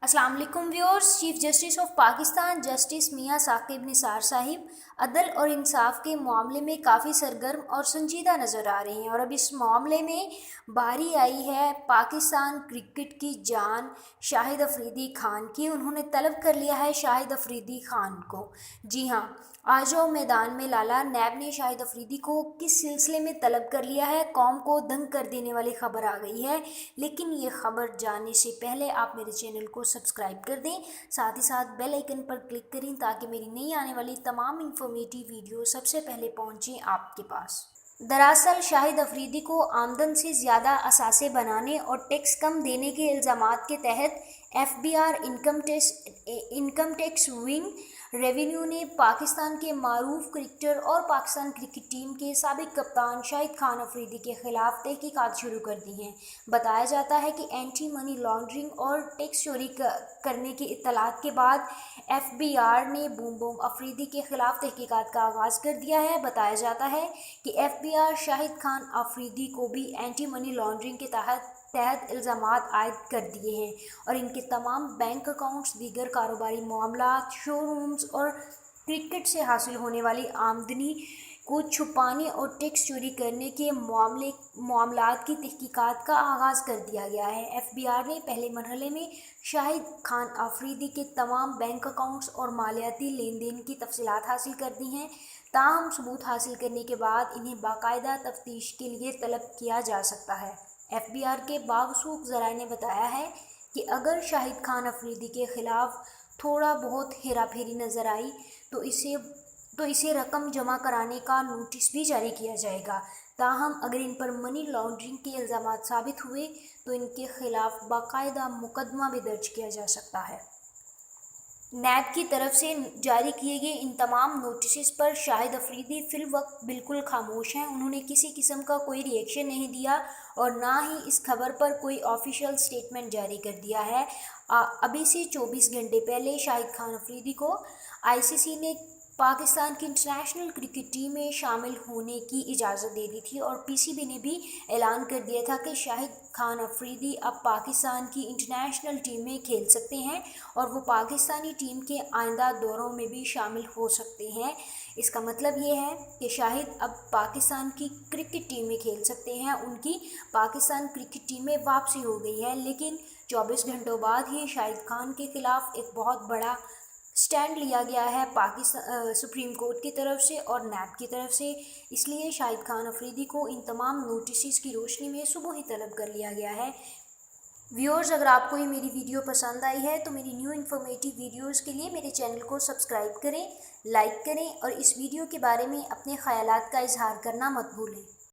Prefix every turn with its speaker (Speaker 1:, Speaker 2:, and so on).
Speaker 1: अस्सलाम वालेकुम viewers. Chief justice of Pakistan justice Mian Saqib Nisar sahib अदल और इंसाफ के मामले में काफ़ी सरगर्म और संजीदा नज़र आ रहे हैं और अब इस मामले में बारी आई है पाकिस्तान क्रिकेट की जान शाहिद अफरीदी खान की। उन्होंने तलब कर लिया है शाहिद अफरीदी खान को। जी हाँ, आ जाओ मैदान में लाला। नैब ने शाहिद अफरीदी को किस सिलसिले में तलब कर लिया है, कौम को दंग कर देने वाली खबर आ गई है। लेकिन ये खबर जानने से पहले आप मेरे चैनल को सब्सक्राइब कर दें, साथ ही साथ बेल आइकन पर क्लिक करें ताकि मेरी नई आने वाली तमाम इन्फॉर्मेटिव वीडियो सबसे पहले पहुंचें आपके पास। दरअसल शाहिद अफरीदी को आमदन से ज़्यादा असासे बनाने और टैक्स कम देने के इल्ज़ामात के तहत FBI income tax wing revenue ने पाकिस्तान के मारूफ क्रिकेटर और पाकिस्तान क्रिकेट टीम के साबिक कप्तान शाहिद खान अफरीदी के खिलाफ तहकीकात शुरू कर दी हैं। बताया जाता है कि एंटी मनी लॉन्ड्रिंग और टैक्स चोरी करने की इत्तलात के बाद FBI ने बूम बूम अफरीदी के खिलाफ तहकीकात का आगाज़ कर दिया है। बताया जाता है कि FBI शाहिद खान अफरीदी को भी एंटी मनी लॉन्ड्रिंग के तहत इल्ज़ामात आयद कर दिए हैं और इनके तमाम बैंक अकाउंट्स, दीगर कारोबारी मामलात, शोरूम्स और क्रिकेट से हासिल होने वाली आमदनी को छुपाने और टैक्स चोरी करने के मामलात की तहकीकात का आगाज़ कर दिया गया है। FBI ने पहले मरहले में शाहिद खान अफरीदी के तमाम बैंक अकाउंट्स और मालियाती लेन देन की तफसीलात हासिल कर दी हैं। ताहम सबूत हासिल करने के बाद इन्हें बाकायदा तफ्तीश के लिए तलब किया जा सकता है। FBI के बावसूख ज़राए ने बताया है कि अगर शाहिद खान अफरीदी के ख़िलाफ़ थोड़ा बहुत हेरा फेरी नज़र आई तो इसे रकम जमा कराने का नोटिस भी जारी किया जाएगा। ताहम अगर इन पर मनी लॉन्ड्रिंग के इल्ज़ामात साबित हुए तो इनके खिलाफ बाकायदा मुकदमा भी दर्ज किया जा सकता है। नैब की तरफ से जारी किए गए इन तमाम नोटिस पर शाहिद अफरीदी फिलवक्त बिल्कुल खामोश हैं। उन्होंने किसी किस्म का कोई रिएक्शन नहीं दिया और ना ही इस खबर पर कोई ऑफिशियल स्टेटमेंट जारी कर दिया है। अभी से 24 घंटे पहले शाहिद खान अफरीदी को ICC ने पाकिस्तान की इंटरनेशनल क्रिकेट टीम में शामिल होने की इजाज़त दे दी थी और PCB ने भी ऐलान कर दिया था कि शाहिद खान अफरीदी अब पाकिस्तान की इंटरनेशनल टीम में खेल सकते हैं और वो पाकिस्तानी टीम के आइंदा दौरों में भी शामिल हो सकते हैं। इसका मतलब ये है कि शाहिद अब पाकिस्तान की क्रिकेट टीम में खेल सकते हैं। उनकी पाकिस्तान क्रिकेट टीम में वापसी हो गई है, लेकिन 24 घंटों बाद ही शाहिद खान के खिलाफ एक बहुत बड़ा स्टैंड लिया गया है पाकिस्तान सुप्रीम कोर्ट की तरफ से और नैब की तरफ से। इसलिए शाहिद खान अफरीदी को इन तमाम नोटिस की रोशनी में सुबह ही तलब कर लिया गया है। व्यूअर्स, अगर आपको ये मेरी वीडियो पसंद आई है तो मेरी न्यू इन्फॉर्मेटिव वीडियोस के लिए मेरे चैनल को सब्सक्राइब करें, लाइक करें और इस वीडियो के बारे में अपने ख़यालात का इजहार करना मत भूलें।